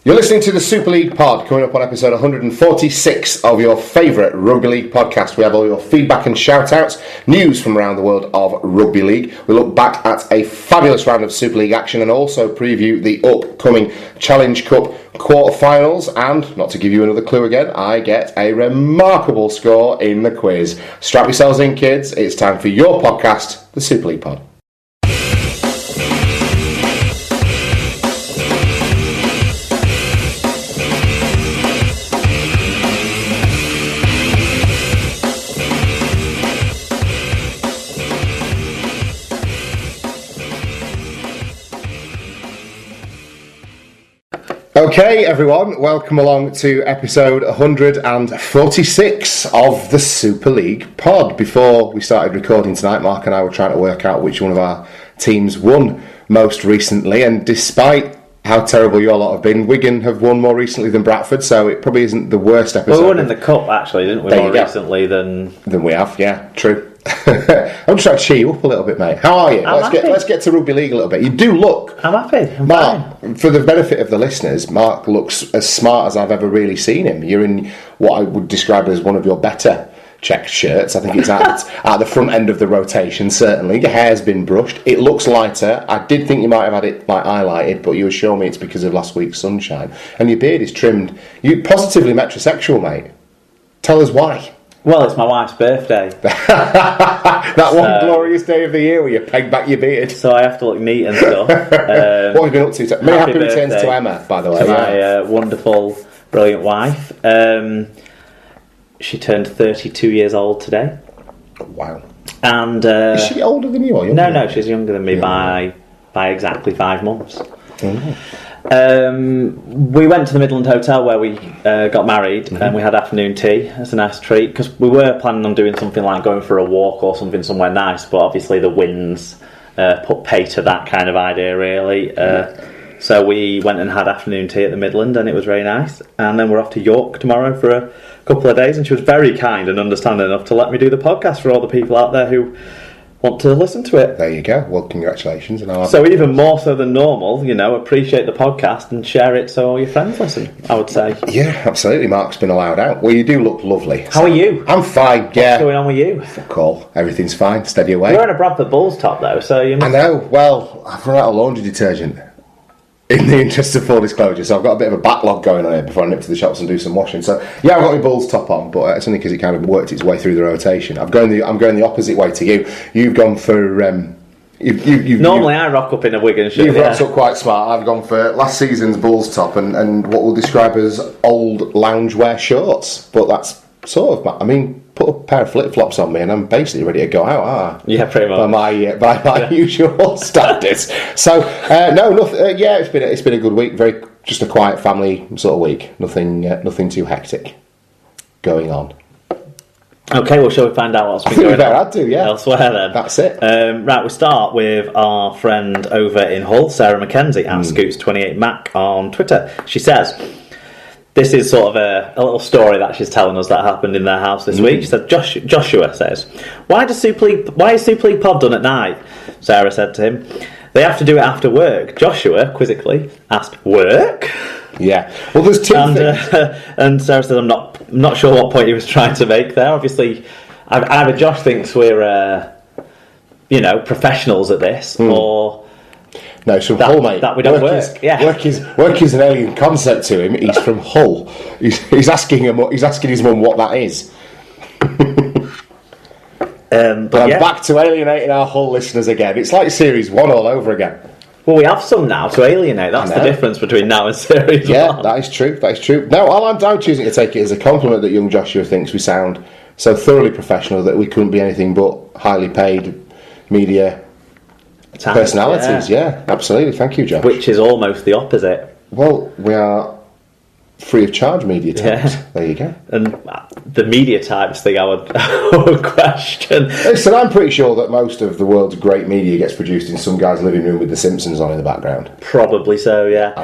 You're listening to the Super League Pod, coming up on episode 146 of your favourite Rugby League podcast. We have all your feedback and shout-outs, news from around the world of Rugby League. We look back at a fabulous round of Super League action and also preview the upcoming Challenge Cup quarter-finals. And, not to give you another clue again, I get a remarkable score in the quiz. Strap yourselves in, kids. It's time for your podcast, the Super League Pod. Okay, everyone, welcome along to episode 146 of the Super League Pod. Before we started recording tonight, Mark and I were trying to work out which one of our teams won most recently, and despite how terrible your lot have been, Wigan have won more recently than Bradford, so it probably isn't the worst episode. Well, we won in the Cup, actually, didn't we, more recently than we have, yeah, true. I'm just trying to cheer you up a little bit, mate. How are you? Let's get to rugby league a little bit. You do look. I'm happy. I'm Mark, fine. For the benefit of the listeners, Mark looks as smart as I've ever really seen him. You're in what I would describe as one of your better checked shirts. I think it's at the front end of the rotation, certainly. Your hair's been brushed. It looks lighter. I did think you might have had it highlighted, but you assure me it's because of last week's sunshine. And your beard is trimmed. You're positively metrosexual, mate. Tell us why. Well, it's my wife's birthday. That one glorious day of the year where you peg back your beard. So I have to look neat and stuff. What have you been up to? Many happy returns to Emma, by the way. To my wonderful, brilliant wife. She turned 32 years old today. Wow. And is she older than you or younger? No, she's younger than me by exactly 5 months. Mm-hmm. We went to the Midland Hotel where we got married, and we had afternoon tea as a nice treat, because we were planning on doing something like going for a walk or something somewhere nice, but obviously the winds put pay to that kind of idea, really. So we went and had afternoon tea at the Midland, and it was very nice. And then we're off to York tomorrow for a couple of days, and she was very kind and understanding enough to let me do the podcast for all the people out there who want to listen to it. There you go. Well, congratulations. So even more so than normal, appreciate the podcast and share it so all your friends listen, I would say. Yeah, absolutely. Mark's been allowed out. Well, you do look lovely. How are you? I'm fine, yeah. What's going on with you? Fuck all. Everything's fine. Steady away. You're wearing a Bradford Bulls top, though, so you must... I know. Well, I've run out of laundry detergent. In the interest of full disclosure, so I've got a bit of a backlog going on here before I nip to the shops and do some washing. So yeah, I've got my Bulls top on, but it's only because it kind of worked its way through the rotation. I'm going the opposite way to you. You've gone for Normally I rock up in a Wigan shirt. You've rocked up quite smart. I've gone for last season's Bulls top and what we'll describe as old loungewear shorts. But that's sort of, put a pair of flip-flops on me and I'm basically ready to go out, aren't I? Yeah, pretty much. By my usual standards. So, nothing. Yeah, it's been a good week. Just a quiet family sort of week. Nothing too hectic going on. Okay, well, shall we find out what's been going on elsewhere then? That's it. Right, we start with our friend over in Hull, Sarah McKenzie, at Scoots28Mac on Twitter. She says, this is sort of a little story that she's telling us that happened in their house this week. She said, Joshua says, why is Super League Pod done at night? Sarah said to him, they have to do it after work. Joshua, quizzically, asked, work? Yeah. Well, there's two things. And Sarah said, I'm not sure what point he was trying to make there. Obviously, either Josh thinks we're, professionals at this, or... No, he's from Hull, mate. That we don't work. Work is an alien concept to him. He's from Hull. He's asking his mum what that is. But I'm back to alienating our Hull listeners again. It's like Series 1 all over again. Well, we have some now to alienate. That's the difference between now and Series 1. Yeah, that is true. No, I'm choosing to take it as a compliment that young Joshua thinks we sound so thoroughly professional that we couldn't be anything but highly paid media personalities. Yeah, absolutely. Thank you, Josh. Which is almost the opposite. Well, we are free of charge media types. Yeah. There you go. And the media types thing I would question. Listen, I'm pretty sure that most of the world's great media gets produced in some guy's living room with The Simpsons on in the background. Probably so, yeah.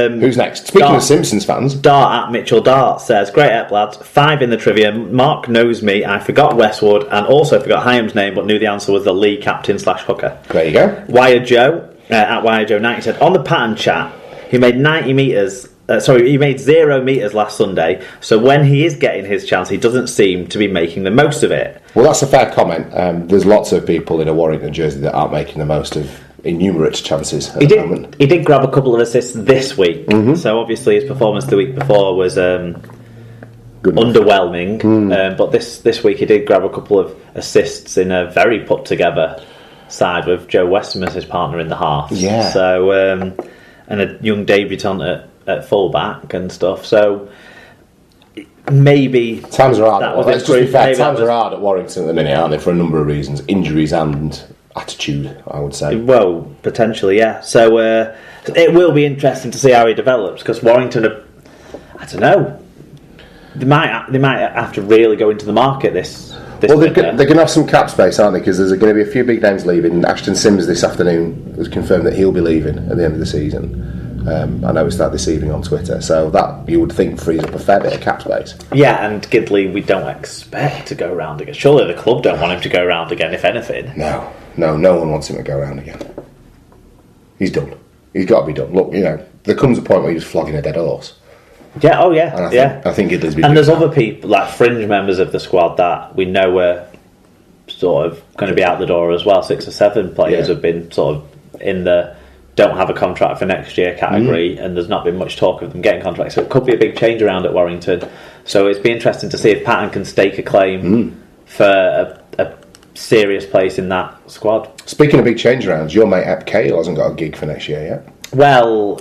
Who's next? Speaking of Simpsons fans. Dart at Mitchell Dart says, great ep, lads. 5 in the trivia. Mark knows me. I forgot Westwood and also forgot Hyam's name, but knew the answer was the Leigh captain / hooker. There you go. Wire Joe, at Wire Joe 90 said, on the pattern chat, he made 90 metres he made 0 metres last Sunday. So when he is getting his chance, he doesn't seem to be making the most of it. Well, that's a fair comment. There's lots of people in a Warrington jersey that aren't making the most of innumerate chances at the moment. He did grab a couple of assists this week. So obviously his performance the week before was underwhelming. But this week he did grab a couple of assists in a very put together side with Joe Westham as his partner in the half. Yeah. So and a young debutant at full-back and stuff. So maybe times are hard. Let's just be fair. Times are hard at Warrington at the minute, aren't they? For a number of reasons, injuries and attitude, I would say. Well, potentially, yeah. So it will be interesting to see how he develops, because Warrington I don't know. They might have to really go into the market this. Well, they're going to have some cap space, aren't they? Because there's going to be a few big names leaving. Ashton Sims this afternoon has confirmed that he'll be leaving at the end of the season. I noticed that this evening on Twitter. So that, you would think, frees up a fair bit of cap space. Yeah, and Gidley we don't expect to go round again. Surely the club don't want him to go round again, if anything. No one wants him to go round again. He's done. He's got to be done. Look, there comes a point where he's flogging a dead horse. Yeah, oh yeah, I think Gidley's been. And there's other people, like fringe members of the squad, that we know are sort of going to be out the door as well. 6 or 7 players have been sort of in the don't have a contract for next year category, and there's not been much talk of them getting contracts. So it could be a big change around at Warrington. So it's be interesting to see if Patton can stake a claim for a serious place in that squad. Speaking of big change arounds, your mate Ep Cahill hasn't got a gig for next year yet. Well,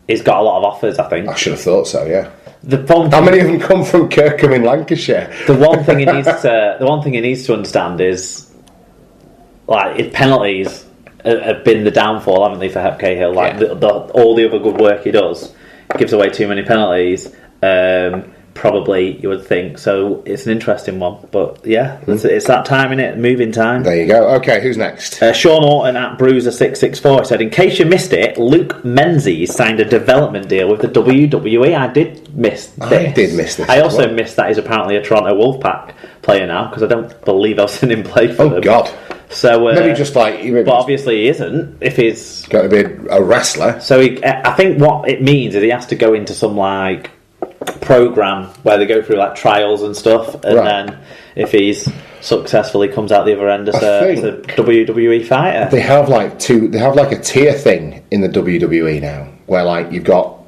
he's got a lot of offers, I think. I should have thought so, yeah. How many of them come from Kirkham in Lancashire? The one thing he needs to understand is, like, his penalties have been the downfall, haven't they, for Hep Cahill? Like, all the other good work he does gives away too many penalties. Probably, you would think. So it's an interesting one. But yeah, it's that time, innit? Moving time. There you go. Okay, who's next? Sean Orton at Bruiser664 said, in case you missed it, Luke Menzies signed a development deal with the WWE. I did miss this. I also missed that he's apparently a Toronto Wolfpack player now, because I don't believe I've seen him play for them. Oh, God. So maybe just like... But obviously he isn't, if he's... got to be a wrestler. So I think what it means is he has to go into some, like, program where they go through like trials and stuff, and then if he's successful, he comes out the other end as a WWE fighter. They have like a tier thing in the WWE now, where like you've got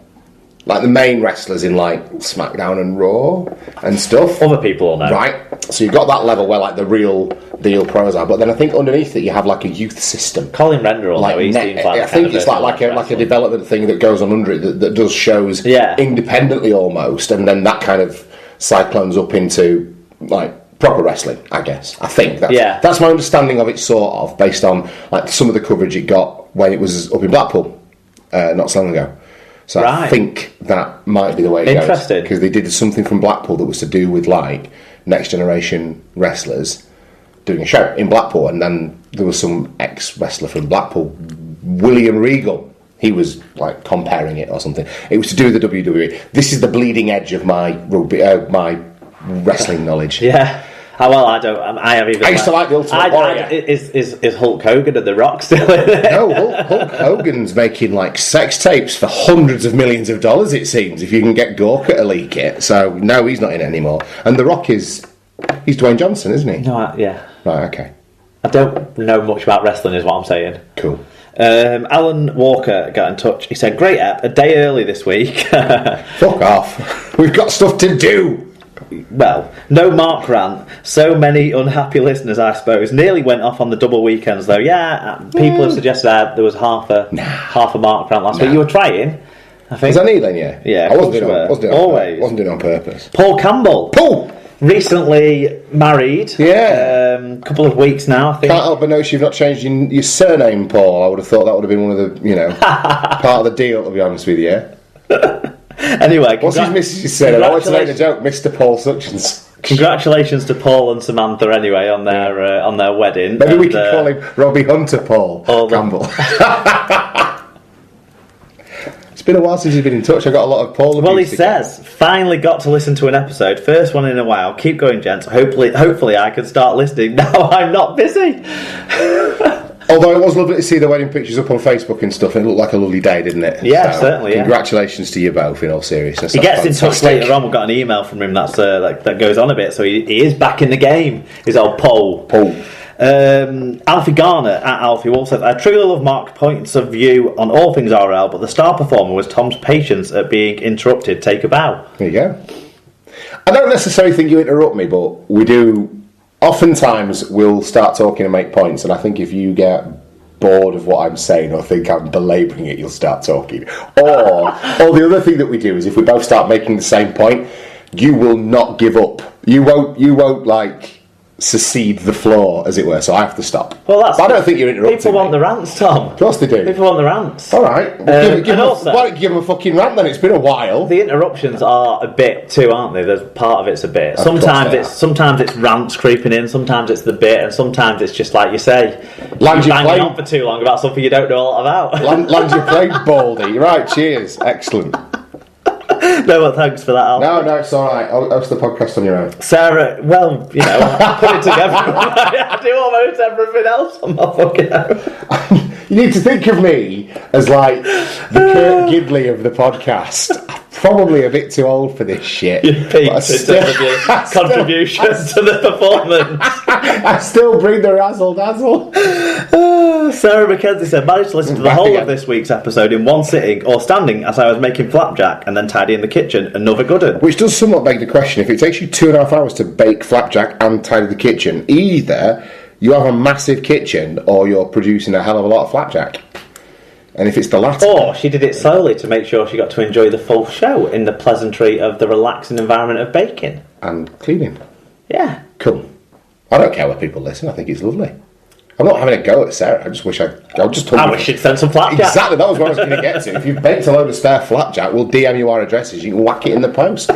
like the main wrestlers in like SmackDown and Raw and stuff. Other people will know, right? So you've got that level where like the real deal pros are, but then I think underneath it you have like a youth system. Colin Render will know. I think it's like a development thing that goes on under it that does shows independently almost, and then that kind of cyclones up into like proper wrestling, I guess. I think that's my understanding of it, sort of based on like some of the coverage it got when it was up in Blackpool not so long ago. So I think that might be the way it goes. Interesting. Because they did something from Blackpool that was to do with like next generation wrestlers doing a show in Blackpool, and then there was some ex-wrestler from Blackpool, William Regal. He was like comparing it or something. It was to do with the WWE. This is the bleeding edge of my my wrestling knowledge. Yeah. Well, I don't. I used to like the Ultimate Warrior. Is Hulk Hogan and The Rock still in it? No, Hulk Hogan's making like sex tapes for hundreds of millions of dollars, it seems, if you can get Gorka to leak it. So no, he's not in it anymore. And The Rock he's Dwayne Johnson, isn't he? No, yeah. Right, okay. I don't know much about wrestling, is what I'm saying. Cool. Alan Walker got in touch. He said, "Great app, a day early this week." Fuck off. We've got stuff to do. Well, no Mark rant. So many unhappy listeners, I suppose. Nearly went off on the double weekends, though. Yeah, people have suggested there was half a Mark rant last week. You were trying, I think. Was that me then? Yeah. Yeah. I wasn't doing it on purpose. Paul Campbell. Recently married. Yeah. A couple of weeks now, I think. Can't help but notice you've not changed your surname, Paul. I would have thought that would have been one of the, part of the deal, to be honest with you. Anyway, what's his missus said? I want to make a joke, Mr. Paul Suctions. Congratulations to Paul and Samantha, anyway, on their wedding. Maybe we could call him Robbie Hunter Paul Campbell. It's been a while since he's been in touch. I got a lot of Paul. Well, he says, finally got to listen to an episode. First one in a while. Keep going, gents. Hopefully I can start listening. Now I'm not busy. Although it was lovely to see the wedding pictures up on Facebook and stuff, and it looked like a lovely day, didn't it? Yeah, certainly. Congratulations to you both, in all seriousness. He gets in touch later on. We've got an email from him that goes on a bit, so he is back in the game. His old Paul. Alfie Garner at Alfie Wolf says, I truly love Mark's points of view on all things RL, but the star performer was Tom's patience at being interrupted. Take a bow. There you go. I don't necessarily think you interrupt me, but we do. Oftentimes, we'll start talking and make points, and I think if you get bored of what I'm saying or think I'm belabouring it, you'll start talking. Or the other thing that we do is if we both start making the same point, you will not give up. You won't like secede the floor, as it were, so I have to stop. Well, I don't think you're interrupting. People want the rants, Tom. Of course they do. People want the rants. All right. Why don't you give them a fucking rant then? It's been a while. The interruptions are a bit too, aren't they? There's part of it's a bit. Sometimes it's rants creeping in. Sometimes it's the bit, and sometimes it's just like you say, you're banging on for too long about something you don't know a lot about. Land your plane, Baldy. Right. Cheers. Excellent. No, well, thanks for that, Al. No, it's all right. I'll host the podcast on your own. Sarah, well, put it together. I do almost everything else on my fucking own. You need to think of me as like the Kurt Gidley of the podcast. Probably a bit too old for this shit. You peaked in terms of your contributions to the performance. I still bring the razzle dazzle. Sarah McKenzie said, managed to listen to the whole of this week's episode in one sitting or standing as I was making flapjack and then tidying the kitchen. Another good one. Which does somewhat beg the question, if it takes you 2.5 hours to bake flapjack and tidy the kitchen, either you have a massive kitchen or you're producing a hell of a lot of flapjack. And if it's the latter... Or she did it slowly to make sure she got to enjoy the full show in the pleasantry of the relaxing environment of baking. And cleaning. Yeah. Cool. I don't care where people listen, I think it's lovely. I'm not having a go at Sarah, I just wish I wish she'd sent some flapjack. Exactly, that was what I was going to get to. If you've baked a load of spare flapjack, we'll DM you our addresses, you can whack it in the post.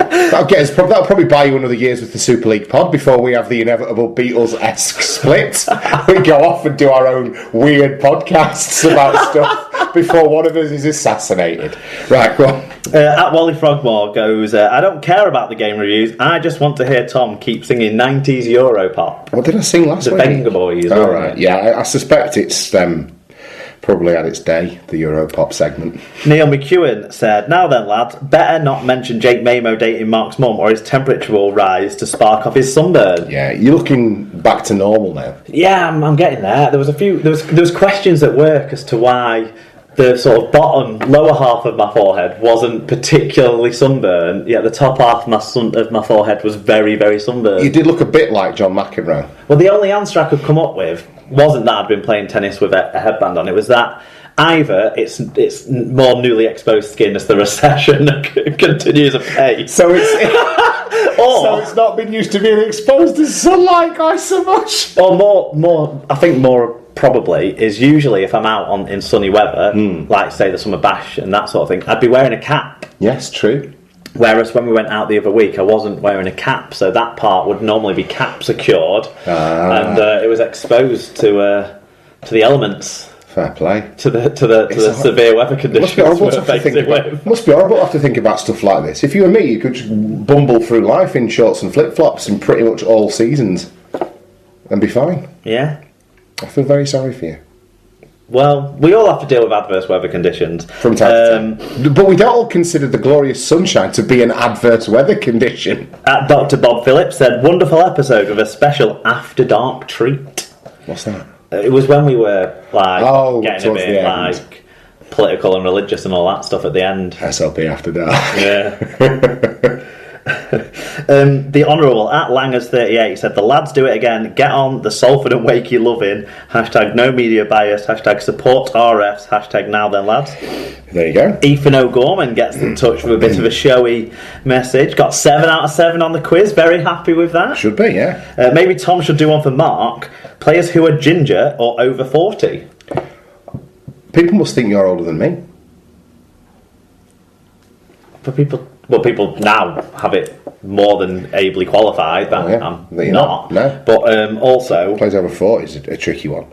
That'll probably buy you another year's with the Super League pod before we have the inevitable Beatles-esque split. We go off and do our own weird podcasts about stuff before one of us is assassinated. Right, go on. At Wally Frogmore goes, I don't care about the game reviews, I just want to hear Tom keep singing 90s Europop. What did I sing last week? The Venga Boys. All right, yeah, I suspect it's... probably had its day, the Europop segment. Neil McEwen said, now then, lads, better not mention Jake Mamo dating Mark's mum or his temperature will rise to spark off his sunburn. Yeah, you're looking back to normal now. Yeah, I'm getting there. There was questions at work as to why the sort of lower half of my forehead wasn't particularly sunburned, yet the top half of my forehead was very, very sunburned. You did look a bit like John McEnroe. Well, the only answer I could come up with wasn't that I'd been playing tennis with a headband on. It was that either it's more newly exposed skin as the recession continues apace. So it's not been used to being exposed to sunlight quite so much. Or more. I think more probably is usually if I'm out in sunny weather, like say the summer bash and that sort of thing, I'd be wearing a cap. Yes, true. Whereas when we went out the other week, I wasn't wearing a cap, so that part would normally be cap secured, and it was exposed to the elements. Fair play. To the severe weather conditions. Must be horrible to have to think about stuff like this. If you were me, you could just bumble through life in shorts and flip flops in pretty much all seasons, and be fine. Yeah. I feel very sorry for you. Well, we all have to deal with adverse weather conditions. From time to time. But we don't all consider the glorious sunshine to be an adverse weather condition. Dr. Bob Phillips said, wonderful episode with a special after dark treat. What's that? It was when we were getting a bit like political and religious and all that stuff at the end. SLP after dark. Yeah. The Honourable at Langers38 said, the lads do it again, get on the Salford and Wakey loving, hashtag no media bias, hashtag support RFs, hashtag now then lads. There you go. Ethan O'Gorman gets in touch with a bit of a showy message, got 7 out of 7 on the quiz, very happy with that. Should be, yeah. Maybe Tom should do one for Mark, players who are ginger or over 40. People must think you're older than me. For people now have it more than ably qualified. I'm not. No. But also, plays over 40 is a tricky one.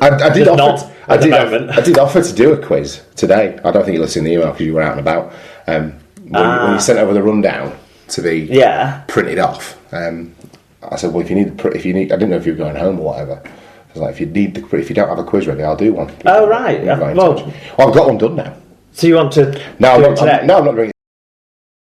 I did offer to do a quiz today. I don't think you'll have seen the email because you were out and about. When you sent over the rundown to be printed off, I said, well, if you need, I didn't know if you were going home or whatever. I was like, if you don't have a quiz ready, I'll do one. Oh, right. Well, I've got one done now. So you want to No, do it today? I'm not doing it